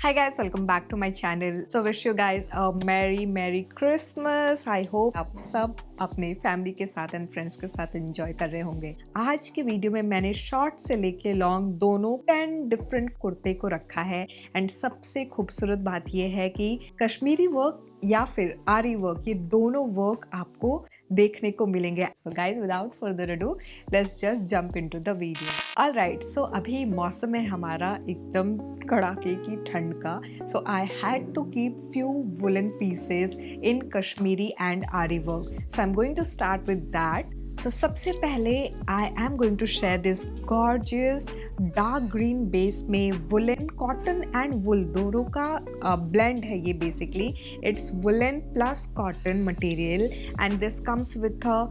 Hi guys, welcome back to my channel. So wish you guys a merry Christmas. I hope आप सब अपने family के साथ and friends के साथ एंजॉय कर रहे होंगे। आज के वीडियो में मैंने शॉर्ट से लेके लॉन्ग दोनों 10 डिफरेंट कुर्ते को रखा है एंड सबसे खूबसूरत बात यह है कि कश्मीरी वर्क या फिर आरी वर्क, ये दोनों वर्क आपको देखने को मिलेंगे। So guys without further ado let's just jump into the video. Alright, so अभी मौसम है हमारा एकदम कड़ाके की ठंड का। So I had to keep few woollen pieces in Kashmiri and aari work. So I am going to start with that. So सबसे पहले I am going to share this gorgeous dark green base में वुलन, कॉटन एंड वुल दोनों का blend है ये। Basically it's woollen plus cotton material and this comes with a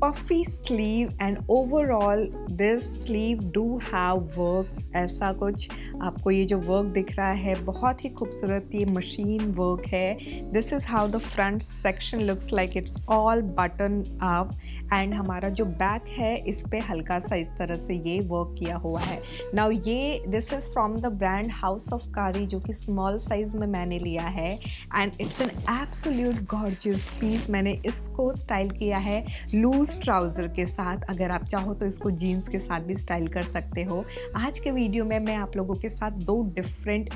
puffy sleeve and overall this sleeve do have work। ऐसा कुछ आपको ये जो वर्क दिख रहा है बहुत ही खूबसूरत ये मशीन वर्क है। This is how the front section looks like, it's all button up and हमारा जो बैक है इस पे हल्का सा इस तरह से ये वर्क किया हुआ है। नाउ ये this is from the brand house of Kaari जो कि स्मॉल साइज में मैंने लिया है and it's an absolute gorgeous piece. मैंने इसको स्टाइल किया है लूज ट्राउज़र के साथ। अगर आप चाहो तो इसको जीन्स के साथ भी स्टाइल कर सकते हो। आज के वीडियो में मैं आप लोगों के साथ दो डिफरेंट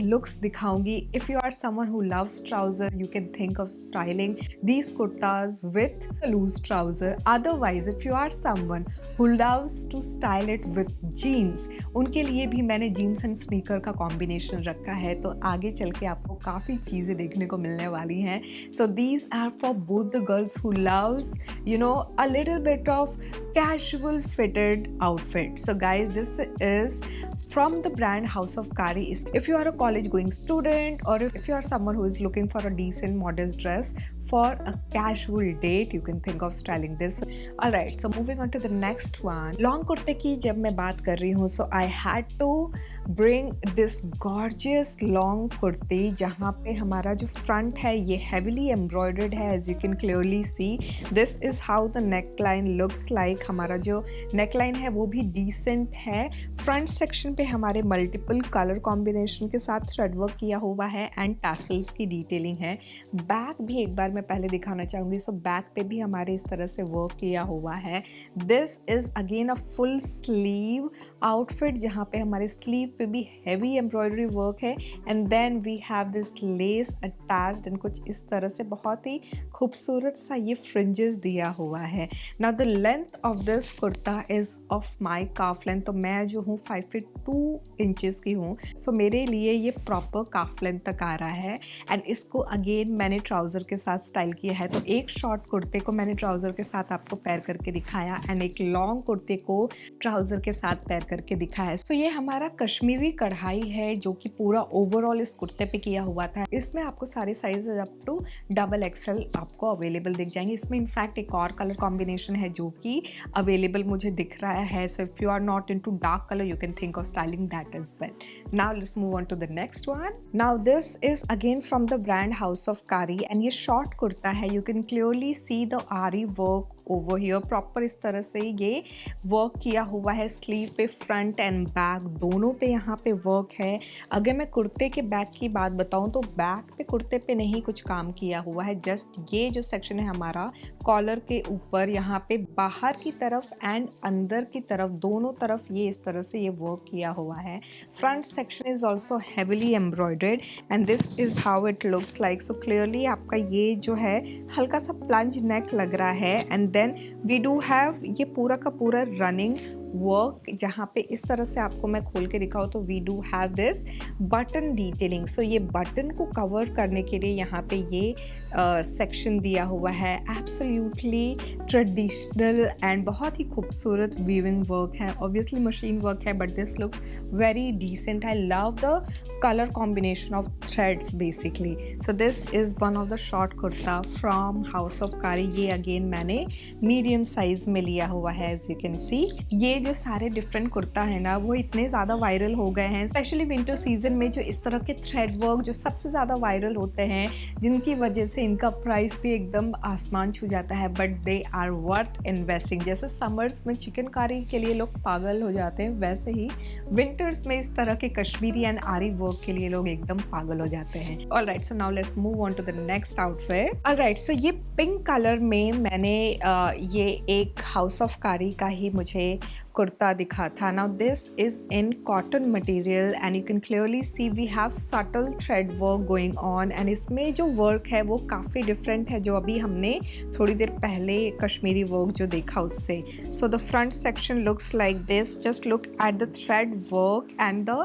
लुक्स दिखाऊंगी। If you are someone who loves trouser you can think of styling these kurtas with loose trouser. Otherwise if you are someone who loves to style it with jeans, उनके लिए भी मैंने जीन्स एंड स्नीकर का combination रखा है। तो आगे चल के आपको काफ़ी चीज़ें देखने को मिलने वाली हैं। So these are for both the girls who loves a little bit of casual fitted outfit. So guys, this is from the brand House of Kari. If you are a college going student or if you are someone who is looking for a decent modest dress for a casual date, you can think of styling this. Alright, so moving on to the next one. Long kurte की जब मैं बात कर रही हूँ, so I had to bring this gorgeous long kurti जहाँ पे हमारा जो front है ये heavily embroidered है। as you can clearly see, this is how the neckline looks like। हमारा जो neckline है वो भी decent है। front section पे हमारे multiple color combination के साथ thread work किया हुआ है and tassels की detailing है। back भी एक बार मैं पहले दिखाना चाहूँगी। so back पे भी हमारे इस तरह से work किया हुआ है। this is again a full sleeve outfit जहाँ पे हमारे sleeve पे भी heavy embroidery work है and then we have this lace attached and कुछ इस तरह से बहुत ही खूबसूरत सा ये fringes दिया हुआ है। Now the length of this kurta is of my calf length। तो मैं जो हूँ 5 feet 2 inches की हूँ। so मेरे लिए ये proper calf length तक आ रहा है and इसको again मैंने ट्राउज़र के साथ स्टाइल किया है। तो एक शॉर्ट कुर्ते को मैंने ट्राउज़र के साथ आपको पैर करके दिखाया एंड एक लॉन्ग कुर्ते को ट्राउज़र के साथ पैर करके दिखाया। सो ये हमारा कश्मीरी कढ़ाई है जो कि पूरा ओवरऑल इस कुर्ते पे किया हुआ था। इसमें आपको सारे साइज अप टू XXL आपको अवेलेबल दिख जाएंगे। इसमें इनफैक्ट एक और कलर कॉम्बिनेशन है जो कि अवेलेबल मुझे दिख रहा है। So if you are not into dark colour you can think of styling that as well. Now let's move on to the next one. Now this is again from the brand house of Kaari and ये short kurta है। You can clearly see the aari work over here. Proper इस तरह से ये work किया हुआ है। Sleeve पे फ्रंट एंड बैक दोनों पे यहाँ पे वर्क है। अगर मैं कुर्ते के बैक की बात बताऊँ तो बैक पे कुर्ते पे नहीं कुछ काम किया हुआ है। जस्ट ये जो सेक्शन है हमारा कॉलर के ऊपर यहाँ पे बाहर की तरफ एंड अंदर की तरफ दोनों तरफ ये इस तरह से ये वर्क किया हुआ है। Front section is also heavily embroidered and this is how it looks like. So clearly आपका ये जो है हल्का सा प्लंज नेक लग रहा है and then we do have ये पूरा का पूरा रनिंग वर्क जहाँ पे इस तरह से आपको मैं खोल के दिखाऊँ तो we do have this button detailing. So ये बटन को कवर करने के लिए यहाँ पे ये सेक्शन दिया हुआ है। एब्सोल्युटली ट्रेडिशनल एंड बहुत ही खूबसूरत वीविंग वर्क है। ऑब्वियसली मशीन वर्क है but this looks very decent. I love the color combination of threads basically. So this is one of the short kurta from House of Kari. ये again मैंने medium size में लिया हुआ है as you can see. ये जो सारे different kurta है ना वो इतने ज़्यादा वायरल हो गए हैं स्पेशली विंटर सीजन में, जो इस तरह के थ्रेड वर्क जो सबसे ज़्यादा वायरल होते हैं, जिनकी वजह से इनका प्राइस भी एकदम आसमान छू जाता है, but they are worth investing. जैसे समर्स में चिकनकारी के लिए लोग पागल हो जाते हैं, वैसे ही विंटर्स में इस तरह के कश्मीरी एंड आरी वर्क के लिए लोग एकदम पागल हो जाते हैं। Alright, so now let's move on to the next outfit. Alright, so ये पिंक कलर में मैंने ये एक हाउस ऑफ कारी का ही मुझे कुर्ता दिखा था। Now this is in cotton material and you can clearly see we have subtle thread work going on, and इसमें जो वर्क है वो काफ़ी डिफरेंट है जो अभी हमने थोड़ी देर पहले कश्मीरी वर्क जो देखा उससे। So the front section looks like this, just look at the thread work and the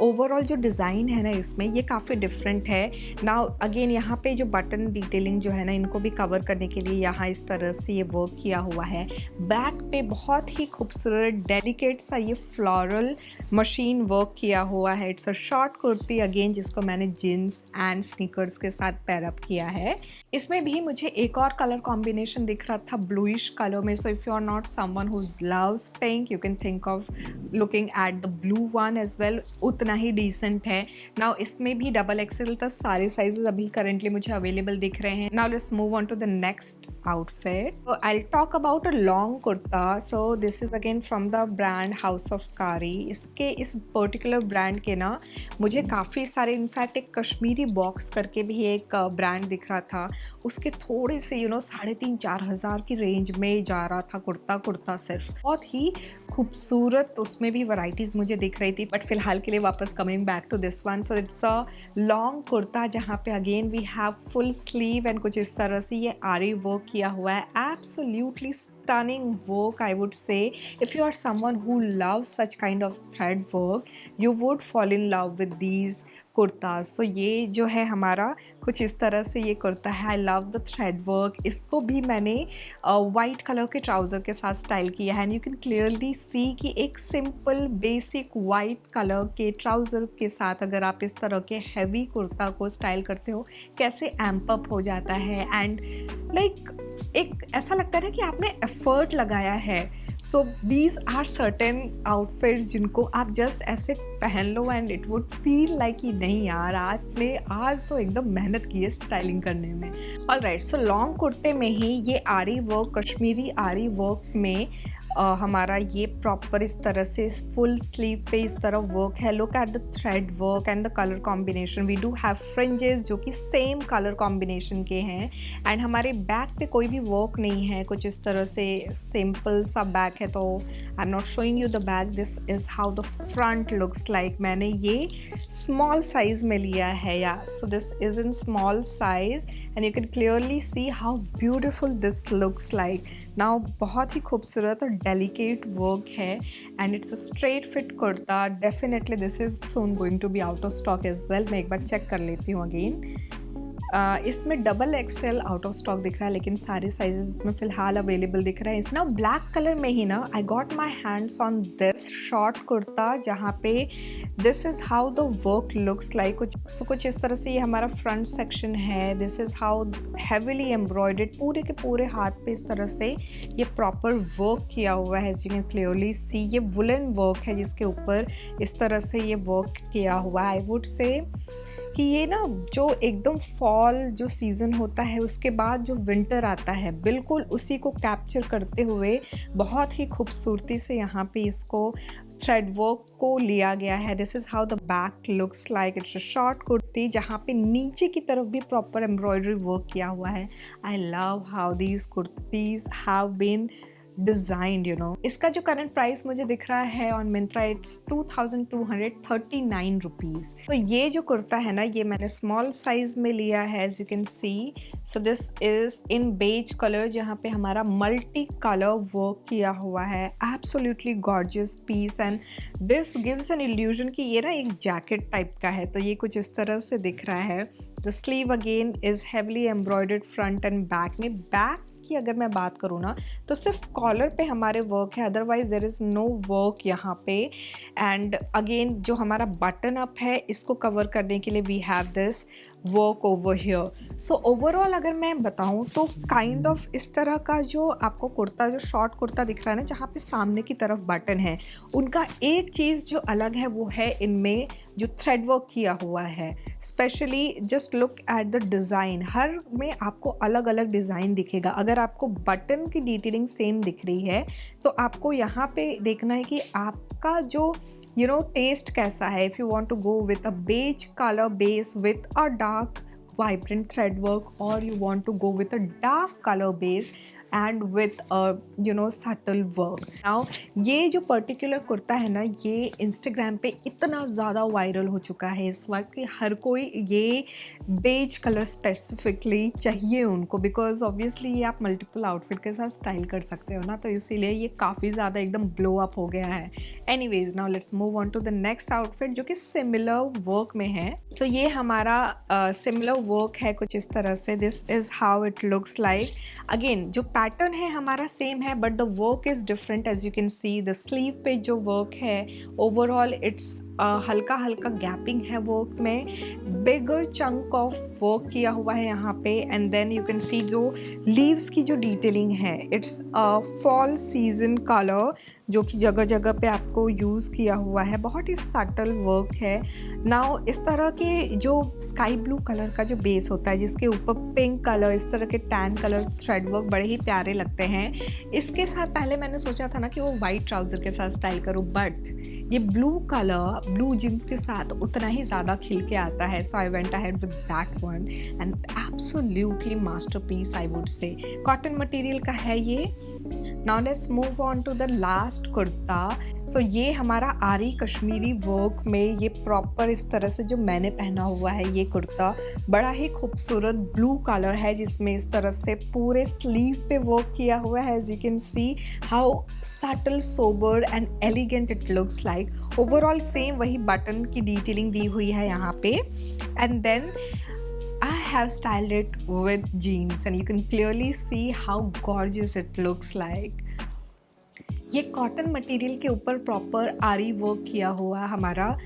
overall जो डिज़ाइन है ना इसमें ये काफ़ी डिफरेंट है। नाउ अगेन यहाँ पे जो बटन डिटेलिंग जो है ना इनको भी कवर करने के लिए यहाँ इस तरह से ये वर्क किया हुआ है। बैक पे बहुत ही खूबसूरत डेलिकेट सा ये फ्लोरल मशीन वर्क किया हुआ है। It's a short kurti again जिसको मैंने जीन्स एंड स्नीकर्स के साथ पैर अप किया है। इसमें भी मुझे एक और कलर कॉम्बिनेशन दिख रहा था ब्लूइश कलर में। So if you are not someone who loves pink you can think of looking at the blue one as well, उतना ही डिसेंट है। नाउ इसमें भी डबल एक्सेल तक सारे साइजेस अभी करेंटली मुझे अवेलेबल दिख रहे हैं। Now let's move on to the next outfit. I will talk about a long kurta. So this is again from the brand house of Kaari. इसके इस पर्टिकुलर ब्रांड के ना मुझे काफ़ी सारे, इनफैक्ट एक कश्मीरी बॉक्स करके भी एक ब्रांड दिख रहा था, उसके थोड़े से 3,500-4 हज़ार की रेंज में जा रहा था कुर्ता सिर्फ। बहुत ही खूबसूरत उसमें भी वैरायटीज़ मुझे दिख रही थी, बट फिलहाल के लिए वापस coming back to this one. So it's a long kurta जहाँ पे again we have full sleeve and कुछ इस तरह से ये आरी वर्क किया हुआ है। Absolutely stunning work, I would say. If you are someone who loves such kind of thread work, you would fall in love with these kurtas. So ये जो है हमारा कुछ इस तरह से ये कुर्ता है। I love the thread work. इसको भी मैंने वाइट कलर के ट्राउज़र के साथ स्टाइल किया है एंड यू कैन क्लियरली सी कि एक सिंपल बेसिक वाइट कलर के ट्राउज़र के साथ अगर आप इस तरह के हैवी कुर्ता को स्टाइल करते हो कैसे एम्प अप हो जाता है, एंड एक ऐसा लगता है ना कि आपने एफर्ट लगाया है। So these are certain outfits जिनको आप जस्ट ऐसे पहन लो and it would feel like कि नहीं यार आज तो एकदम मेहनत की है स्टाइलिंग करने में। ऑलराइट, सो लॉन्ग कुर्ते में ही ये आरी वर्क, कश्मीरी आरी वर्क में हमारा ये प्रॉपर इस तरह से फुल स्लीव पे इस तरह वर्क है। Look at the thread work and the colour combination. We do have fringes जो कि सेम कलर कॉम्बिनेशन के हैं, एंड हमारे बैक पे कोई भी वर्क नहीं है, कुछ इस तरह से सिंपल सा बैक है। तो I am not showing you the back, this is how the front looks like. मैंने ये स्मॉल साइज में लिया है, या so this is in small size and you can clearly see how beautiful this looks like. Now बहुत ही खूबसूरत और डेलिकेट वर्क है and it's a straight fit kurta. Definitely this is soon going to be out of stock as well. मैं एक बार check कर लेती हूँ अगेन। इसमें double XL out of stock दिख रहा है, लेकिन सारे साइजेस इसमें फ़िलहाल अवेलेबल दिख रहे हैं। इस ना ब्लैक कलर में ही ना I got my hands on this short kurta जहाँ पे this is how the work looks like. कुछ इस तरह से ये हमारा फ्रंट सेक्शन है। This is how heavily embroidered, पूरे के पूरे हाथ पे इस तरह से ये प्रॉपर वर्क किया हुआ है। As you can clearly see ये वुलन वर्क है जिसके ऊपर इस तरह से ये वर्क किया हुआ है। आई वुड से कि ये ना जो एकदम फॉल जो सीज़न होता है उसके बाद जो विंटर आता है बिल्कुल उसी को कैप्चर करते हुए बहुत ही खूबसूरती से यहाँ पे इसको थ्रेड वर्क को लिया गया है। This is how the back looks like. It's a short kurti जहाँ पे नीचे की तरफ भी प्रॉपर एम्ब्रॉयडरी वर्क किया हुआ है। I love how these kurtis have been designed इसका जो करंट प्राइस मुझे दिख रहा है ऑन मिंत्रा इट्स 2,239 रुपीज़। तो ये जो कुर्ता है ना ये मैंने स्मॉल साइज में लिया है as you can see. So this is in beige colour जहाँ पे हमारा मल्टी कलर वर्क किया हुआ है। Absolutely gorgeous piece and this gives an illusion कि ये ना एक जैकेट टाइप का है। तो ये कुछ इस तरह से दिख रहा है। The sleeve again is heavily embroidered front end back में। बैक की अगर मैं बात करूँ ना तो सिर्फ कॉलर पे हमारे वर्क है, otherwise there is no work यहाँ पे। एंड अगेन जो हमारा बटन अप है इसको कवर करने के लिए we have this work over here. So overall अगर मैं बताऊं तो काइंड ऑफ इस तरह का जो आपको कुर्ता, जो शॉर्ट कुर्ता दिख रहा है ना जहाँ पे सामने की तरफ बटन है, उनका एक चीज़ जो अलग है वो है इनमें जो थ्रेड वर्क किया हुआ है। Specially just look at the design, हर में आपको अलग अलग डिज़ाइन दिखेगा। अगर आपको बटन की डिटेलिंग सेम दिख रही है तो आपको यहाँ पे देखना है कि आपका जो टेस्ट कैसा है। If you want to go with a beige colour base with a dark vibrant thread work, or you want to go with a dark color base and with a subtle work. Now ये जो particular kurta है ना, ये Instagram पे इतना ज़्यादा viral हो चुका है इस वक्त कि हर कोई ये बेज कलर स्पेसिफिकली चाहिए उनको, बिकॉज ऑब्वियसली ये आप मल्टीपल आउटफिट के साथ स्टाइल कर सकते हो ना, तो इसीलिए ये काफ़ी ज़्यादा एकदम ब्लो अप हो गया है। Anyways now let's move on to the next outfit जो कि सिमिलर वर्क में है। सो ये हमारा सिमिलर वर्क है कुछ इस तरह से। This is how it looks like. Again जो पैटर्न है हमारा सेम है but the work is different. As you can see the sleeve पे जो वर्क है ओवरऑल इट्स हल्का हल्का गैपिंग है वर्क में, बिगर चंक ऑफ वर्क किया हुआ है यहाँ पे। And then you can see जो लीव्स की जो डिटेलिंग है, इट्स फॉल सीजन कलर जो कि जगह जगह पे आपको यूज़ किया हुआ है, बहुत ही सटल वर्क है। नाउ इस तरह के जो स्काई ब्लू कलर का जो बेस होता है जिसके ऊपर पिंक कलर, इस तरह के टैन कलर थ्रेड वर्क बड़े ही प्यारे लगते हैं। इसके साथ पहले मैंने सोचा था ना कि वो वाइट ट्राउज़र के साथ स्टाइल करूँ, बट ये ब्लू कलर ब्लू जीन्स के साथ उतना ही ज़्यादा खिल के आता है। So I went ahead with that one and absolutely masterpiece I would say. Cotton material का है ये। Now let's move on to the last kurta. So ये हमारा आरी कश्मीरी वर्क में, ये प्रॉपर इस तरह से जो मैंने पहना हुआ है ये कुर्ता बड़ा ही खूबसूरत ब्लू कलर है जिसमें इस तरह से पूरे स्लीव पे वर्क किया हुआ है। As you can see how subtle sober and elegant it looks like. Overall same वही बटन की डिटेलिंग दी हुई है यहाँ पे। And then I have styled it with jeans and you can clearly see how gorgeous it looks like. ये cotton material के ऊपर प्रॉपर आरी वर्क किया हुआ हमारा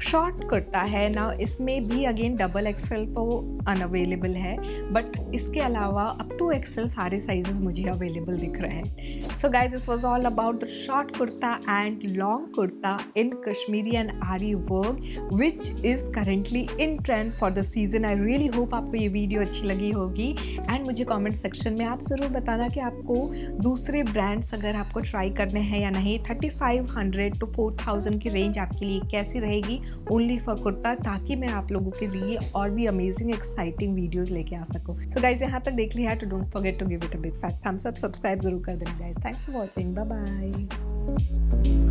शॉर्ट कुर्ता है ना। इसमें भी अगेन डबल एक्सेल तो अनअवेलेबल है, बट इसके अलावा अप टू एक्सेल सारे साइजेस मुझे अवेलेबल दिख रहे हैं। So guys this was all about the short kurta and long kurta in Kashmiri and aari work which is currently in trend for the season. I really hope आपको ये वीडियो अच्छी लगी होगी एंड मुझे कॉमेंट सेक्शन में आप ज़रूर बताना कि आपको दूसरे ब्रांड्स अगर आपको ट्राई करने हैं या नहीं। 3500 to 4000 की रेंज आपके लिए कैसी रहेगी ओनली फॉर कुर्ता, ताकि मैं आप लोगों के लिए और भी अमेजिंग एक्साइटिंग वीडियोस लेके आ सकूं। सो गाइज यहाँ तक देख लिया तो don't forget to give it a big fat thumbs up, subscribe जरूर कर देना guys. Thanks for watching, bye bye.